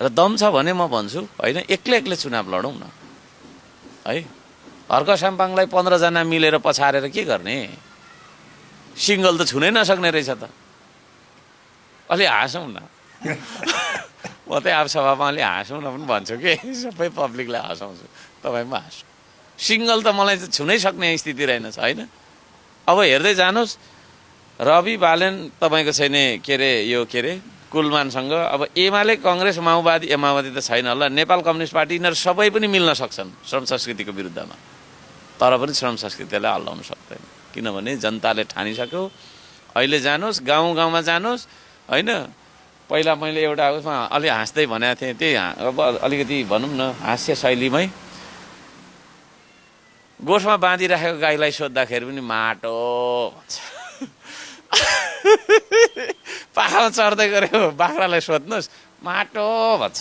र दम छ भने म भन्छु होइन, एक्लै चुनाव लडौँ न है। हर्क साम्पाङलाई 15 जना मिलेर पछारेर के गर्ने? सिङ्गल त छुनै नसक्ने रहेछ त। अलि हाँसौँ न। म चाहिँ अब सभामा अलि हाँसौँ न पनि भन्छु कि सबै पब्लिकलाई हँसाउँछु, तपाईँ पनि हाँसौँ। सिङ्गल त मलाई चाहिँ छुनै सक्ने स्थिति रहेनछ होइन। अब हेर्दै जानुहोस्, रवि बालेन तपाईँको छैन के अरे यो के अरे कुलमानसँग अब एमाले कङ्ग्रेस माओवादी त छैन होला, नेपाल कम्युनिस्ट पार्टी यिनीहरू सबै पनि मिल्न सक्छन् श्रम संस्कृतिको विरुद्धमा, तर पनि श्रम संस्कृतिलाई हल्लाउन सक्दैन, किनभने जनताले ठानिसक्यो। अहिले जानुहोस्, गाउँमा जानुहोस् होइन। पहिला मैले एउटा उसमा अलि हाँस्दै भनेको थिएँ, त्यही अब अलिकति भनौँ न हास्य शैलीमै, गोठमा बाँधिराखेको गाईलाई सोद्धाखेरि पनि माटो भन्छ। पाखामा चढ्दै गरेको बाख्रालाई सोध्नुहोस् माटो भन्छ।